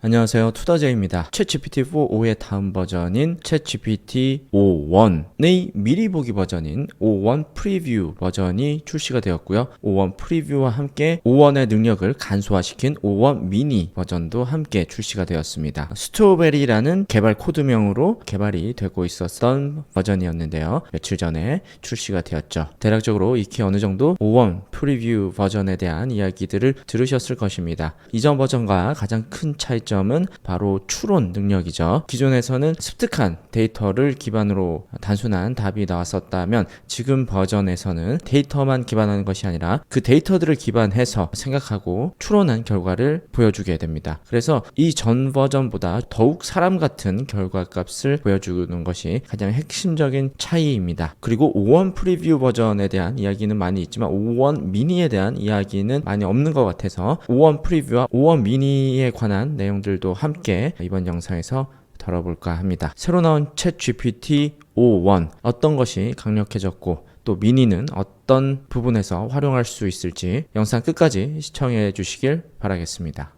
안녕하세요, 투더제이입니다. 챗GPT 4.5의 다음 버전인 챗GPT 5.1의 미리 보기 버전인 5.1 프리뷰 버전이 출시가 되었고요. 5.1 프리뷰와 함께 5.1의 능력을 간소화시킨 5.1 미니 버전도 함께 출시가 되었습니다. 스트로베리라는 개발 코드명으로 개발이 되고 있었던 버전이었는데요. 며칠 전에 출시가 되었죠. 대략적으로 익히 어느 정도 5.1 프리뷰 버전에 대한 이야기들을 들으셨을 것입니다. 이전 버전과 가장 큰 차이점은 바로 추론 능력이죠. 기존에서는 습득한 데이터를 기반으로 단순한 답이 나왔었다면 지금 버전에서는 데이터만 기반하는 것이 아니라 그 데이터들을 기반해서 생각하고 추론한 결과를 보여주게 됩니다. 그래서 이 전 버전보다 더욱 사람 같은 결과값을 보여주는 것이 가장 핵심적인 차이입니다. 그리고 5.1 프리뷰 버전에 대한 이야기는 많이 있지만 5.1 미니에 대한 이야기는 많이 없는 것 같아서 5.1 프리뷰와 5.1 미니에 관한 내용들도 함께 이번 영상에서 다뤄볼까 합니다. 새로 나온 챗 GPT 5.1 어떤 것이 강력해졌고 또 미니는 어떤 부분에서 활용할 수 있을지 영상 끝까지 시청해 주시길 바라겠습니다.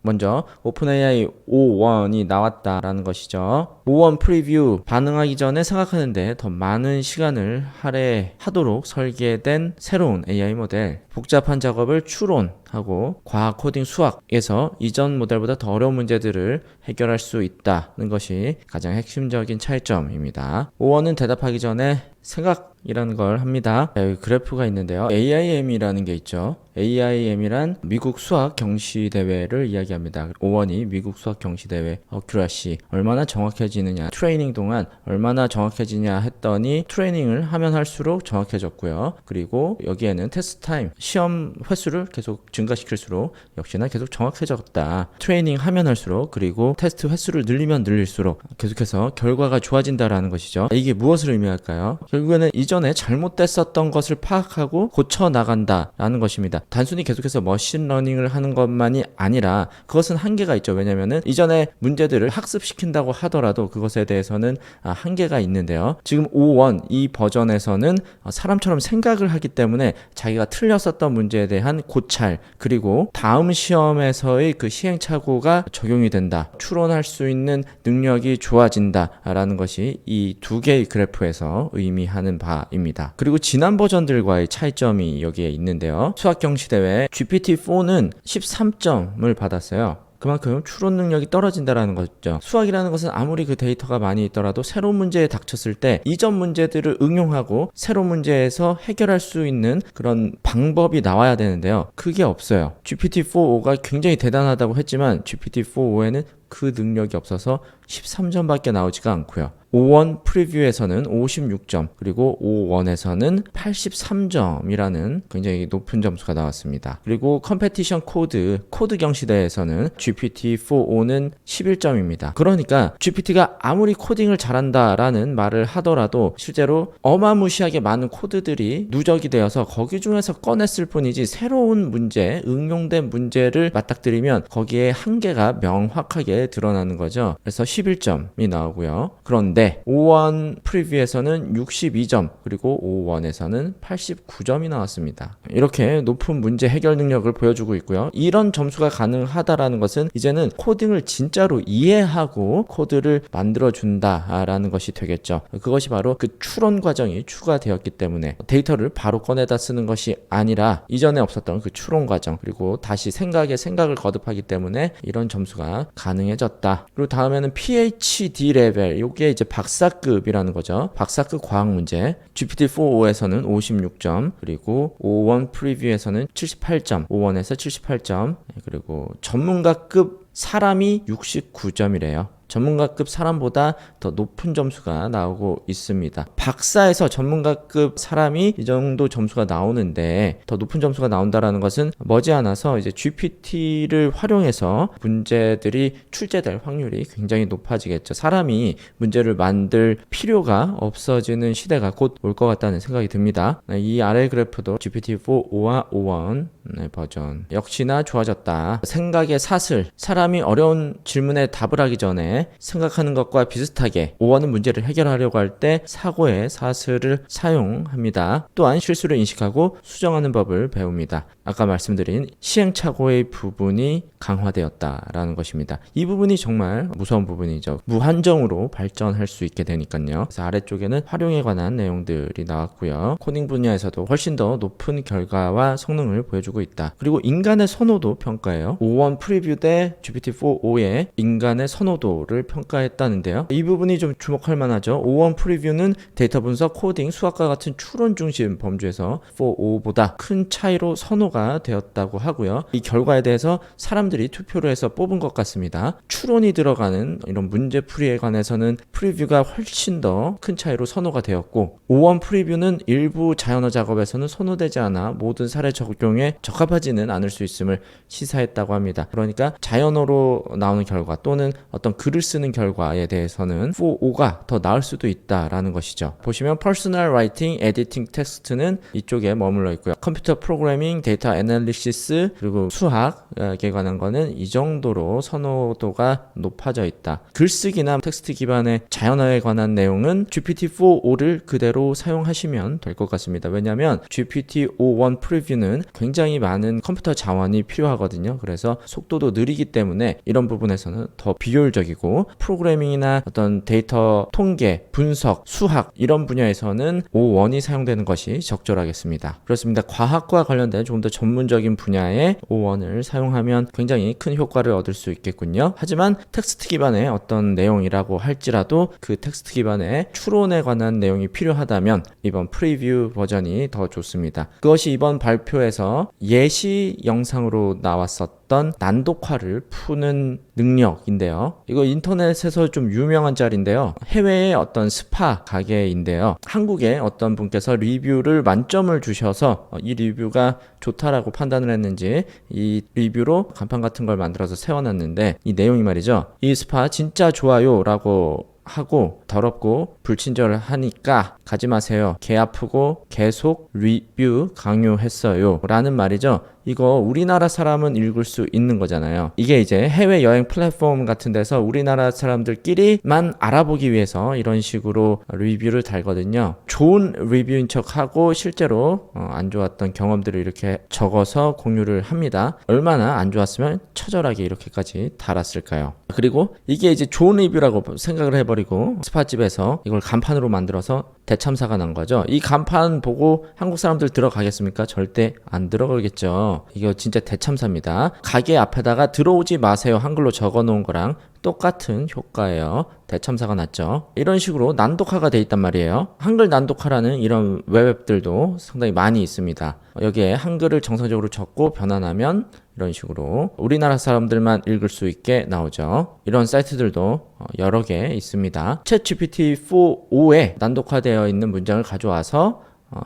먼저 오픈AI 5.1이 나왔다라는 것이죠. 5.1 프리뷰 반응하기 전에 생각하는데 더 많은 시간을 할애하도록 설계된 새로운 AI 모델, 복잡한 작업을 추론하고 과학 코딩 수학에서 이전 모델보다 더 어려운 문제들을 해결할 수 있다는 것이 가장 핵심적인 차이점입니다. 5.1은 대답하기 전에 생각이라는 걸 합니다. 여기 그래프가 있는데요. AIM이라는 게 있죠. AIM이란 미국 수학 경시 대회를 이야기합니다. 5.1이 미국 수학 경시 대회 어큐러시 얼마나 정확해지느냐, 트레이닝 동안 얼마나 정확해지냐 했더니 트레이닝을 하면 할수록 정확해졌고요. 그리고 여기에는 테스트 타임, 시험 횟수를 계속 증가시킬수록 역시나 계속 정확해졌다. 트레이닝 하면 할수록 그리고 테스트 횟수를 늘리면 늘릴수록 계속해서 결과가 좋아진다라는 것이죠. 이게 무엇을 의미할까요? 결국에는 이전에 잘못됐었던 것을 파악하고 고쳐 나간다라는 것입니다. 단순히 계속해서 머신러닝을 하는 것만이 아니라 그것은 한계가 있죠. 왜냐면은 이전에 문제들을 학습시킨다고 하더라도 그것에 대해서는 한계가 있는데요. 지금 5.1 이 버전에서는 사람처럼 생각을 하기 때문에 자기가 틀렸었던 문제에 대한 고찰 그리고 다음 시험에서의 그 시행착오가 적용이 된다. 추론할 수 있는 능력이 좋아진다라는 것이 이 두 개의 그래프에서 의미하는 바입니다. 그리고 지난 버전들과의 차이점이 여기에 있는데요. 수학 경시 대회 GPT-4는 13점을 받았어요. 그만큼 추론 능력이 떨어진다라는 거죠. 수학이라는 것은 아무리 그 데이터가 많이 있더라도 새로운 문제에 닥쳤을 때 이전 문제들을 응용하고 새로운 문제에서 해결할 수 있는 그런 방법이 나와야 되는데요. 그게 없어요. GPT-4.5가 굉장히 대단하다고 했지만 GPT-4.5에는 그 능력이 없어서 13점밖에 나오지가 않고요. 5.1 프리뷰에서는 56점 그리고 5.1에서는 83점이라는 굉장히 높은 점수가 나왔습니다. 그리고 컴페티션 코드 경시대에서는 GPT-4.5는 11점입니다. 그러니까 GPT가 아무리 코딩을 잘한다라는 말을 하더라도 실제로 어마무시하게 많은 코드들이 누적이 되어서 거기 중에서 꺼냈을 뿐이지 새로운 문제, 응용된 문제를 맞닥뜨리면 거기에 한계가 명확하게 드러나는 거죠. 그래서 11점이 나오고요. 그런데 5.1 프리뷰에서는 62점 그리고 5.1에서는 89점이 나왔습니다. 이렇게 높은 문제 해결 능력을 보여주고 있고요. 이런 점수가 가능하다라는 것은 이제는 코딩을 진짜로 이해하고 코드를 만들어준다라는 것이 되겠죠. 그것이 바로 그 추론 과정이 추가되었기 때문에 데이터를 바로 꺼내다 쓰는 것이 아니라 이전에 없었던 그 추론 과정 그리고 다시 생각을 거듭하기 때문에 이런 점수가 가능해졌다. 그리고 다음에는 PhD 레벨, 이게 이제 박사급이라는 거죠. 박사급 과학 문제. GPT-4.5에서는 56점, 그리고 5.1 프리뷰에서는 78점, 5.1에서 78점, 그리고 전문가급 사람이 69점이래요. 전문가급 사람보다 더 높은 점수가 나오고 있습니다. 박사에서 전문가급 사람이 이 정도 점수가 나오는데 더 높은 점수가 나온다라는 것은 머지않아서 이제 GPT를 활용해서 문제들이 출제될 확률이 굉장히 높아지겠죠. 사람이 문제를 만들 필요가 없어지는 시대가 곧 올 것 같다는 생각이 듭니다. 이 아래 그래프도 GPT-4.5와 5.1 버전 역시나 좋아졌다. 생각의 사슬, 사람 사람이 어려운 질문에 답을 하기 전에 생각하는 것과 비슷하게 오원은 문제를 해결하려고 할 때 사고의 사슬을 사용합니다. 또한 실수를 인식하고 수정하는 법을 배웁니다. 아까 말씀드린 시행착오의 부분이 강화되었다라는 것입니다. 이 부분이 정말 무서운 부분이죠. 무한정으로 발전할 수 있게 되니까요. 그래서 아래쪽에는 활용에 관한 내용들이 나왔고요. 코딩 분야에서도 훨씬 더 높은 결과와 성능을 보여주고 있다. 그리고 인간의 선호도 평가예요. O1 프리뷰 대 GPT-4o의 인간의 선호도를 평가했다는데요. 이 부분이 좀 주목할 만하죠. O1 프리뷰는 데이터 분석, 코딩, 수학과 같은 추론 중심 범주에서 4o보다 큰 차이로 선호가 되었다고 하고요. 이 결과에 대해서 사람들이 투표를 해서 뽑은 것 같습니다. 추론이 들어가는 이런 문제풀이에 관해서는 프리뷰가 훨씬 더 큰 차이로 선호가 되었고, O1 프리뷰는 일부 자연어 작업에서는 선호되지 않아 모든 사례 적용에 적합하지는 않을 수 있음을 시사했다고 합니다. 그러니까 자연어로 나오는 결과 또는 어떤 글을 쓰는 결과에 대해서는 4o가 더 나을 수도 있다라는 것이죠. 보시면 Personal Writing, Editing Text는 이쪽에 머물러 있고요. 컴퓨터 프로그래밍, 데이터 애널리시스, 그리고 수학에 관한 거는 이 정도로 선호도가 높아져 있다. 글쓰기나 텍스트 기반의 자연어에 관한 내용은 GPT-4o를 그대로 사용하시면 될 것 같습니다. 왜냐하면 GPT-o1 프리뷰는 굉장히 많은 컴퓨터 자원이 필요하거든요. 그래서 속도도 느리기 때문에 이런 부분에서는 더 비효율적이고, 프로그래밍이나 어떤 데이터 통계, 분석, 수학 이런 분야에서는 O1이 사용되는 것이 적절하겠습니다. 그렇습니다. 과학과 관련된 좀 더 전문적인 분야에 O1을 사용하면 굉장히 큰 효과를 얻을 수 있겠군요. 하지만 텍스트 기반의 어떤 내용이라고 할지라도 그 텍스트 기반의 추론에 관한 내용이 필요하다면 이번 프리뷰 버전이 더 좋습니다. 그것이 이번 발표에서 예시 영상으로 나왔었던 난독화를 푸는 능력인데요. 이거 인터넷에서 좀 유명한 짤인데요. 해외의 어떤 스파 가게인데요. 한국의 어떤 분께서 리뷰를 만점을 주셔서 이 리뷰가 좋다라고 판단을 했는지 이 리뷰로 간판 같은 걸 만들어서 세워놨는데, 이 내용이 말이죠. 이 스파 진짜 좋아요 라고 하고 더럽고 불친절을 하니까 가지 마세요. 개 아프고 계속 리뷰 강요했어요 라는 말이죠. 이거 우리나라 사람은 읽을 수 있는 거잖아요. 이게 이제 해외여행 플랫폼 같은 데서 우리나라 사람들끼리만 알아보기 위해서 이런 식으로 리뷰를 달거든요. 좋은 리뷰인 척하고 실제로 안 좋았던 경험들을 이렇게 적어서 공유를 합니다. 얼마나 안 좋았으면 처절하게 이렇게까지 달았을까요? 그리고 이게 이제 좋은 리뷰라고 생각을 해버리고 스파집에서 이걸 간판으로 만들어서 대참사가 난 거죠. 이 간판 보고 한국 사람들 들어가겠습니까? 절대 안 들어가겠죠. 이거 진짜 대참사입니다. 가게 앞에다가 들어오지 마세요 한글로 적어 놓은 거랑 똑같은 효과예요. 대참사가 났죠. 이런 식으로 난독화가 돼 있단 말이에요. 한글 난독화라는 이런 웹앱들도 상당히 많이 있습니다. 여기에 한글을 정상적으로 적고 변환하면 이런 식으로 우리나라 사람들만 읽을 수 있게 나오죠. 이런 사이트들도 여러 개 있습니다. 챗GPT-4o에 난독화되어 있는 문장을 가져와서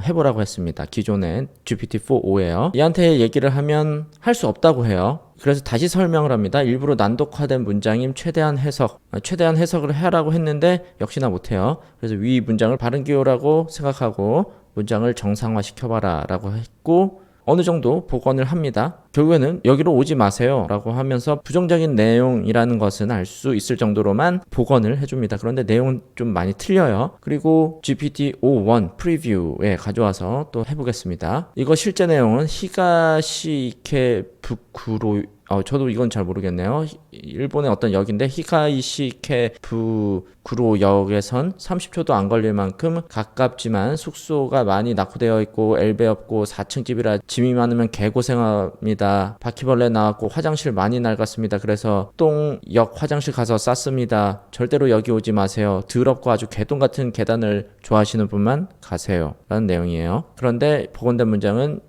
해보라고 했습니다. 기존의 GPT-4o예요. 얘한테 얘기를 하면 할 수 없다고 해요. 그래서 다시 설명을 합니다. 일부러 난독화된 문장임 최대한 해석을 하라고 했는데 역시나 못해요. 그래서 위 문장을 바른 기호라고 생각하고 문장을 정상화 시켜봐라 라고 했고, 어느 정도 복원을 합니다. 결국에는 여기로 오지 마세요 라고 하면서 부정적인 내용이라는 것은 알 수 있을 정도로만 복원을 해줍니다. 그런데 내용은 좀 많이 틀려요. 그리고 GPT-o1 프리뷰에 가져와서 또 해보겠습니다. 이거 실제 내용은 히가시케 부쿠로 저도 이건 잘 모르겠네요. 일본의 어떤 역인데 히가이시케 부구로역에선 30초도 안 걸릴 만큼 가깝지만 숙소가 많이 낙후되어 있고 엘베 없고 4층 집이라 짐이 많으면 개고생합니다. 바퀴벌레 나왔고 화장실 많이 낡았습니다. 그래서 똥역 화장실 가서 쌌습니다. 절대로 여기 오지 마세요. 더럽고 아주 개똥 같은 계단을 좋아하시는 분만 가세요 라는 내용이에요. 그런데 복원된 문장은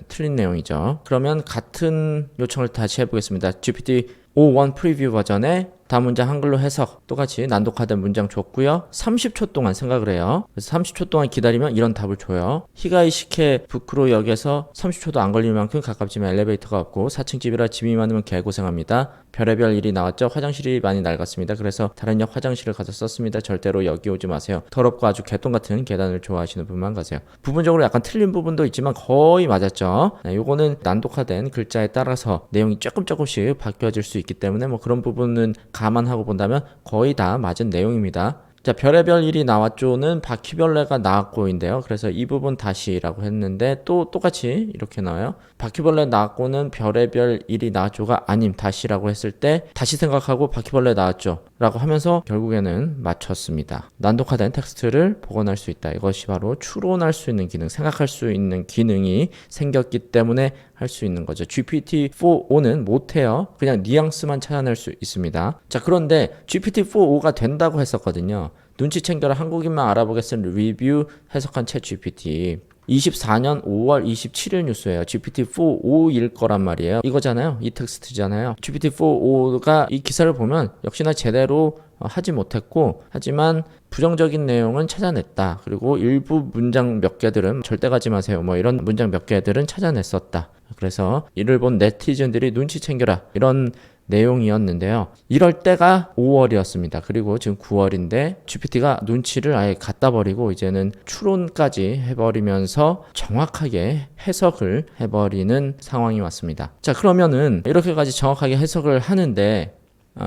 틀린 내용이죠. 그러면 같은 요청을 다시 해보겠습니다. GPT-o1 프리뷰 버전에 다음 문장 한글로 해석 똑같이 난독화된 문장 줬고요. 30초 동안 생각을 해요. 그래서 30초 동안 기다리면 이런 답을 줘요. 히가이시케 부크로역에서 30초도 안 걸릴 만큼 가깝지만 엘리베이터가 없고 4층 집이라 짐이 많으면 개고생합니다. 별의별 일이 나왔죠. 화장실이 많이 낡았습니다. 그래서 다른 역 화장실을 가서 썼습니다. 절대로 여기 오지 마세요. 더럽고 아주 개똥 같은 계단을 좋아하시는 분만 가세요. 부분적으로 약간 틀린 부분도 있지만 거의 맞았죠. 네, 요거는 난독화된 글자에 따라서 내용이 조금씩 바뀌어질 수 있기 때문에 뭐 그런 부분은 감안하고 본다면 거의 다 맞은 내용입니다. 자, 별의별 일이 나왔죠는 바퀴벌레가 나왔고인데요. 그래서 이 부분 다시라고 했는데 또 똑같이 이렇게 나와요. 바퀴벌레 나왔고는 별의별 일이 나왔죠가 아님 다시라고 했을 때 다시 생각하고 바퀴벌레 나왔죠 라고 하면서 결국에는 맞췄습니다. 난독화된 텍스트를 복원할 수 있다. 이것이 바로 추론할 수 있는 기능, 생각할 수 있는 기능이 생겼기 때문에 할 수 있는 거죠. GPT-4o는 못해요. 그냥 뉘앙스만 찾아낼 수 있습니다. 자, 그런데 GPT-4o가 된다고 했었거든요. 눈치 챙겨라 한국인만 알아보겠습니다. 리뷰 해석한 챗 GPT. 24년 5월 27일 뉴스예요. GPT-4o일 거란 말이에요. 이거잖아요. 이 텍스트잖아요. GPT-4o가 이 기사를 보면 역시나 제대로 하지 못했고 하지만 부정적인 내용은 찾아냈다. 그리고 일부 문장 몇 개들은 절대 가지 마세요. 뭐 이런 문장 몇 개들은 찾아냈었다. 그래서 이를 본 네티즌들이 눈치 챙겨라. 이런 내용이었는데요. 이럴 때가 5월이었습니다. 그리고 지금 9월인데 GPT가 눈치를 아예 갖다 버리고 이제는 추론까지 해버리면서 정확하게 해석을 해버리는 상황이 왔습니다. 자, 그러면은 이렇게까지 정확하게 해석을 하는데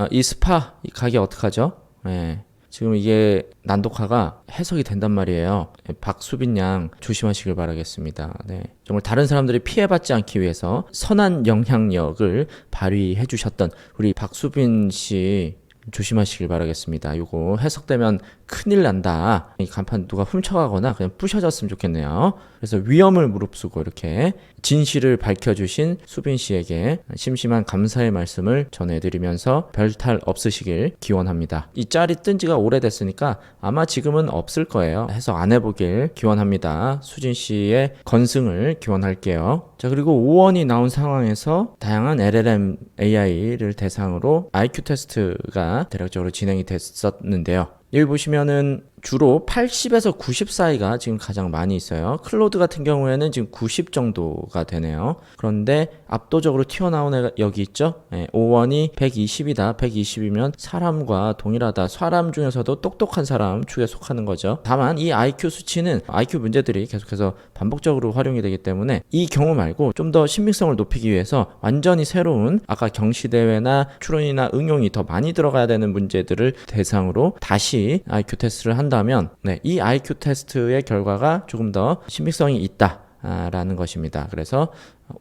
이 스파 이 가게 어떡하죠? 네. 지금 이게 난독화가 해석이 된단 말이에요. 박수빈 양 조심하시길 바라겠습니다. 네. 정말 다른 사람들이 피해받지 않기 위해서 선한 영향력을 발휘해 주셨던 우리 박수빈 씨 조심하시길 바라겠습니다. 요거 해석되면 큰일 난다. 이 간판 누가 훔쳐가거나 그냥 부셔졌으면 좋겠네요. 그래서 위험을 무릅쓰고 이렇게 진실을 밝혀주신 수빈 씨에게 심심한 감사의 말씀을 전해드리면서 별탈 없으시길 기원합니다. 이 짤이 뜬 지가 오래됐으니까 아마 지금은 없을 거예요. 해석 안 해보길 기원합니다. 수진 씨의 건승을 기원할게요. 자, 그리고 5원이 나온 상황에서 다양한 LLM AI를 대상으로 IQ 테스트가 대략적으로 진행이 됐었는데요. 여기 보시면은 주로 80에서 90 사이가 지금 가장 많이 있어요. 클로드 같은 경우에는 지금 90 정도가 되네요. 그런데 압도적으로 튀어나온 애가 여기 있죠. 네, 5원이 120이다. 120이면 사람과 동일하다. 사람 중에서도 똑똑한 사람 축에 속하는 거죠. 다만 이 IQ 수치는 IQ 문제들이 계속해서 반복적으로 활용이 되기 때문에 이 경우 말고 좀 더 신빙성을 높이기 위해서 완전히 새로운 아까 경시대회나 추론이나 응용이 더 많이 들어가야 되는 문제들을 대상으로 다시 IQ 테스트를 한다면 이 IQ 테스트의 결과가 조금 더 신빙성이 있다라는 것입니다. 그래서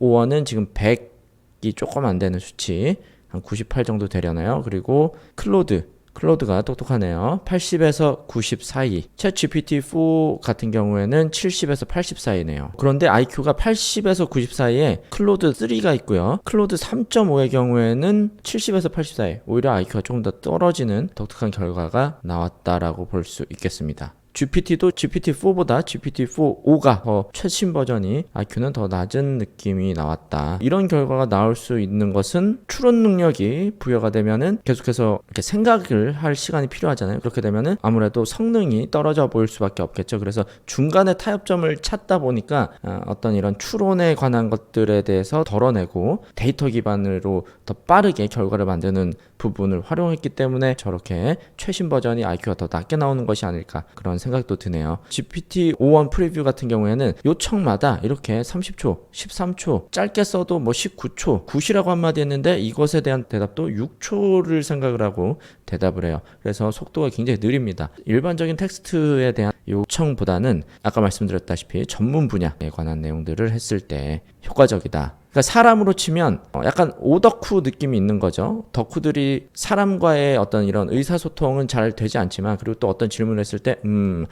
5원은 지금 100이 조금 안 되는 수치, 한 98 정도 되려나요? 그리고 클로드가 똑똑하네요. 80에서 90 사이. 챗 GPT-4 같은 경우에는 70에서 80 사이네요. 그런데 IQ가 80에서 90 사이에 클로드 3가 있고요. 클로드 3.5의 경우에는 70에서 80 사이. 오히려 IQ가 조금 더 떨어지는 독특한 결과가 나왔다라고 볼 수 있겠습니다. GPT도 GPT-4보다 GPT-4o가 더 최신 버전이 IQ는 더 낮은 느낌이 나왔다. 이런 결과가 나올 수 있는 것은 추론 능력이 부여가 되면은 계속해서 이렇게 생각을 할 시간이 필요하잖아요. 그렇게 되면은 아무래도 성능이 떨어져 보일 수밖에 없겠죠. 그래서 중간에 타협점을 찾다 보니까 어떤 이런 추론에 관한 것들에 대해서 덜어내고 데이터 기반으로 더 빠르게 결과를 만드는 부분을 활용했기 때문에 저렇게 최신 버전이 IQ가 더 낮게 나오는 것이 아닐까 그런 생각도 드네요. GPT-5원 프리뷰 같은 경우에는 요청마다 이렇게 30초, 13초, 짧게 써도 뭐 19초, 굿이라고 한마디 했는데 이것에 대한 대답도 6초를 생각을 하고 대답을 해요. 그래서 속도가 굉장히 느립니다. 일반적인 텍스트에 대한 요청보다는 아까 말씀드렸다시피 전문 분야에 관한 내용들을 했을 때 효과적이다. 그러니까 사람으로 치면 약간 오덕후 느낌이 있는 거죠. 덕후들이 사람과의 어떤 이런 의사소통은 잘 되지 않지만 그리고 또 어떤 질문을 했을 때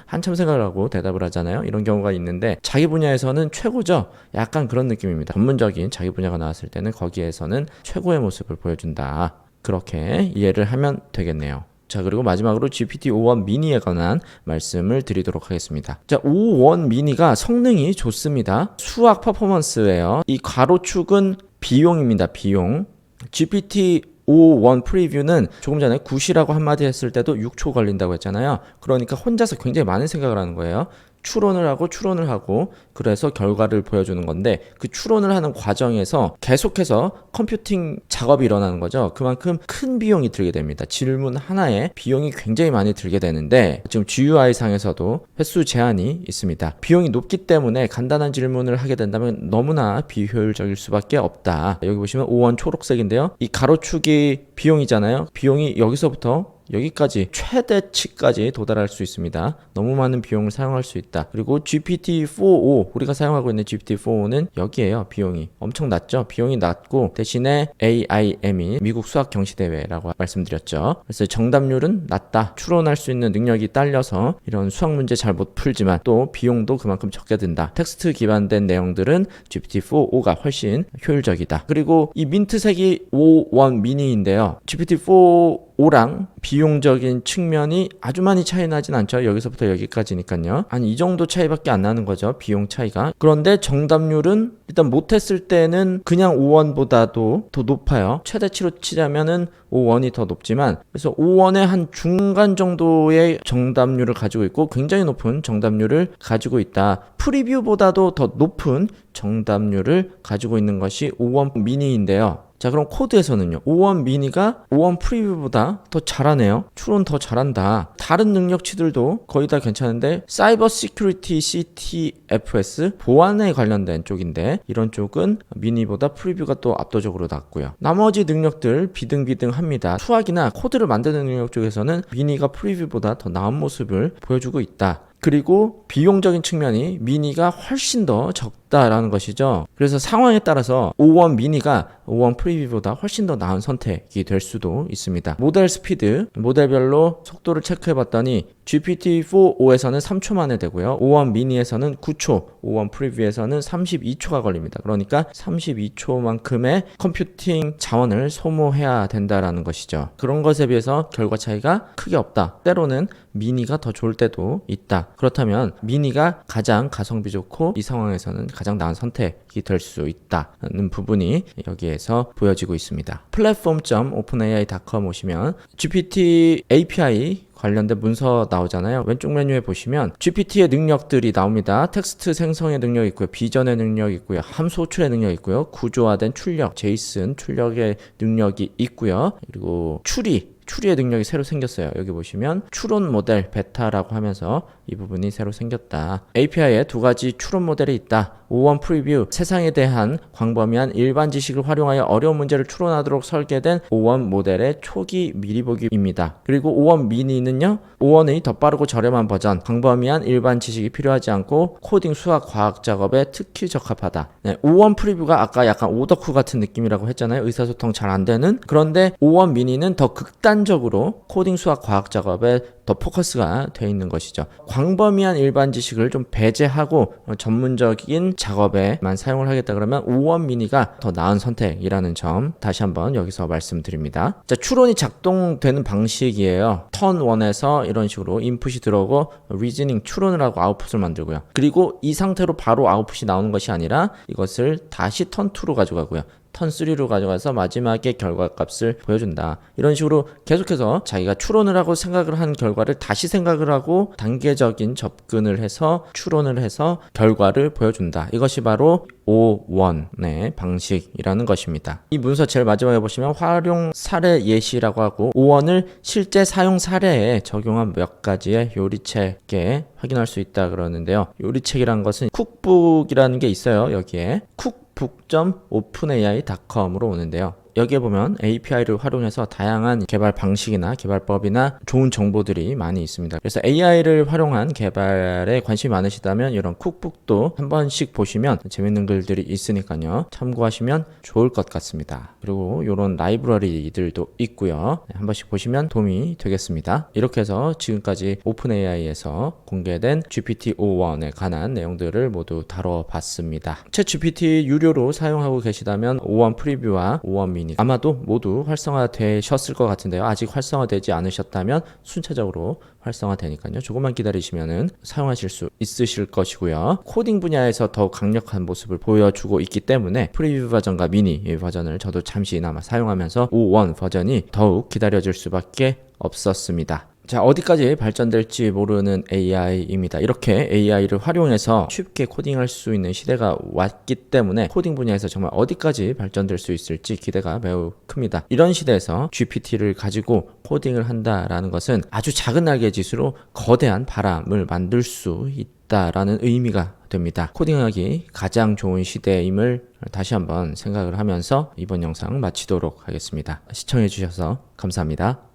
한참 생각을 하고 대답을 하잖아요. 이런 경우가 있는데 자기 분야에서는 최고죠. 약간 그런 느낌입니다. 전문적인 자기 분야가 나왔을 때는 거기에서는 최고의 모습을 보여준다. 그렇게 이해를 하면 되겠네요. 자, 그리고 마지막으로 GPT-5원 미니에 관한 말씀을 드리도록 하겠습니다. 자, 5원 미니가 성능이 좋습니다. 수학 퍼포먼스예요. 이 가로축은 비용입니다. 비용. GPT O1 프리뷰는 조금 전에 굿이라고 한마디 했을 때도 6초 걸린다고 했잖아요. 그러니까 혼자서 굉장히 많은 생각을 하는 거예요. 추론을 하고 그래서 결과를 보여주는 건데, 그 추론을 하는 과정에서 계속해서 컴퓨팅 작업이 일어나는 거죠. 그만큼 큰 비용이 들게 됩니다. 질문 하나에 비용이 굉장히 많이 들게 되는데, 지금 GUI 상에서도 횟수 제한이 있습니다. 비용이 높기 때문에 간단한 질문을 하게 된다면 너무나 비효율적일 수밖에 없다. 여기 보시면 O1 초록색인데요. 이 가로축이 비용이잖아요. 비용이 여기서부터 여기까지 최대치까지 도달할 수 있습니다. 너무 많은 비용을 사용할 수 있다. 그리고 GPT-4o, 우리가 사용하고 있는 GPT-4o는 여기에요. 비용이 엄청 낮죠. 비용이 낮고 대신에 AIM이 미국 수학 경시대회라고 말씀드렸죠. 그래서 정답률은 낮다. 추론할 수 있는 능력이 딸려서 이런 수학 문제 잘 못 풀지만 또 비용도 그만큼 적게 든다. 텍스트 기반된 내용들은 GPT-4o가 훨씬 효율적이다. 그리고 이 민트색이 O1 미니인데요. GPT-4o랑 비용적인 측면이 아주 많이 차이 나진 않죠. 여기서부터 여기까지니까요. 한 이 정도 차이밖에 안 나는 거죠. 비용 차이가. 그런데 정답률은 일단 못했을 때는 그냥 O1보다도 더 높아요. 최대치로 치자면은 O1이 더 높지만, 그래서 O1의 한 중간 정도의 정답률을 가지고 있고 굉장히 높은 정답률을 가지고 있다. 프리뷰보다도 더 높은 정답률을 가지고 있는 것이 O1 미니인데요. 자, 그럼 코드에서는요. O1 미니가 O1 프리뷰보다 더 잘하네요. 추론 더 잘한다. 다른 능력치들도 거의 다 괜찮은데, 사이버 시큐리티 CTFS 보안에 관련된 쪽인데, 이런 쪽은 미니보다 프리뷰가 또 압도적으로 낮고요. 나머지 능력들 비등비등합니다. 수학이나 코드를 만드는 능력 쪽에서는 미니가 프리뷰보다 더 나은 모습을 보여주고 있다. 그리고 비용적인 측면이 미니가 훨씬 더 적다라는 것이죠. 그래서 상황에 따라서 O1 미니가 O1 프리뷰보다 훨씬 더 나은 선택이 될 수도 있습니다. 모델 스피드, 모델별로 속도를 체크해 봤더니 GPT-4o에서는 3초 만에 되고요. O1 미니에서는 9초, O1 프리뷰에서는 32초가 걸립니다. 그러니까 32초만큼의 컴퓨팅 자원을 소모해야 된다라는 것이죠. 그런 것에 비해서 결과 차이가 크게 없다. 때로는 미니가 더 좋을 때도 있다. 그렇다면 미니가 가장 가성비 좋고 이 상황에서는 가장 나은 선택이 될 수 있다는 부분이 여기에서 보여지고 있습니다. platform.openai.com 오시면 GPT API 관련된 문서 나오잖아요. 왼쪽 메뉴에 보시면 GPT의 능력들이 나옵니다. 텍스트 생성의 능력이 있고요. 비전의 능력이 있고요. 함수 호출의 능력이 있고요. 구조화된 출력, 제이슨 출력의 능력이 있고요. 그리고 추리의 능력이 새로 생겼어요. 여기 보시면 추론 모델 베타라고 하면서 이 부분이 새로 생겼다. API에 두 가지 추론 모델이 있다. O1 프리뷰, 세상에 대한 광범위한 일반 지식을 활용하여 어려운 문제를 추론하도록 설계된 O1 모델의 초기 미리 보기입니다. 그리고 O1 미니는요, O1의 더 빠르고 저렴한 버전, 광범위한 일반 지식이 필요하지 않고 코딩, 수학, 과학 작업에 특히 적합하다. 네, O1 프리뷰가 아까 약간 오덕후 같은 느낌이라고 했잖아요. 의사소통 잘 안 되는. 그런데 O1 미니는 더 극단적으로 코딩, 수학, 과학 작업에 더 포커스가 되어 있는 것이죠. 광범위한 일반 지식을 좀 배제하고 전문적인 작업에만 사용을 하겠다 그러면 O1 미니가 더 나은 선택이라는 점 다시 한번 여기서 말씀드립니다. 자, 추론이 작동되는 방식이에요. 턴 1에서 이런 식으로 인풋이 들어오고 리즈닝 추론을 하고 아웃풋을 만들고요. 그리고 이 상태로 바로 아웃풋이 나오는 것이 아니라 이것을 다시 턴 2로 가져가고요. 턴 3로 가져가서 마지막에 결과값을 보여준다. 이런 식으로 계속해서 자기가 추론을 하고 생각을 한 결과를 다시 생각을 하고 단계적인 접근을 해서 추론을 해서 결과를 보여준다. 이것이 바로 O1의 방식이라는 것입니다. 이 문서 제일 마지막에 보시면 활용 사례 예시라고 하고 O1을 실제 사용 사례에 적용한 몇 가지의 요리책에 확인할 수 있다 그러는데요. 요리책이라는 것은 쿡북이라는 게 있어요. 여기에 cookbook.openai.com으로 오는데요. 여기에 보면 API를 활용해서 다양한 개발 방식이나 개발법이나 좋은 정보들이 많이 있습니다. 그래서 AI를 활용한 개발에 관심이 많으시다면 이런 쿡북도 한 번씩 보시면 재밌는 글들이 있으니까요. 참고하시면 좋을 것 같습니다. 그리고 이런 라이브러리들도 있고요. 한 번씩 보시면 도움이 되겠습니다. 이렇게 해서 지금까지 오픈AI에서 공개된 GPT-O1에 관한 내용들을 모두 다뤄봤습니다. 챗GPT 유료로 사용하고 계시다면 O1 프리뷰와 O1 미니 미니 아마도 모두 활성화되셨을 것 같은데요. 아직 활성화되지 않으셨다면 순차적으로 활성화되니까요. 조금만 기다리시면은 사용하실 수 있으실 것이고요. 코딩 분야에서 더 강력한 모습을 보여주고 있기 때문에 프리뷰 버전과 미니 버전을 저도 잠시나마 사용하면서 5.1 버전이 더욱 기다려질 수밖에 없었습니다. 자, 어디까지 발전될지 모르는 AI입니다. 이렇게 AI를 활용해서 쉽게 코딩할 수 있는 시대가 왔기 때문에 코딩 분야에서 정말 어디까지 발전될 수 있을지 기대가 매우 큽니다. 이런 시대에서 GPT를 가지고 코딩을 한다라는 것은 아주 작은 날개짓으로 거대한 바람을 만들 수 있다라는 의미가 됩니다. 코딩하기 가장 좋은 시대임을 다시 한번 생각을 하면서 이번 영상 마치도록 하겠습니다. 시청해 주셔서 감사합니다.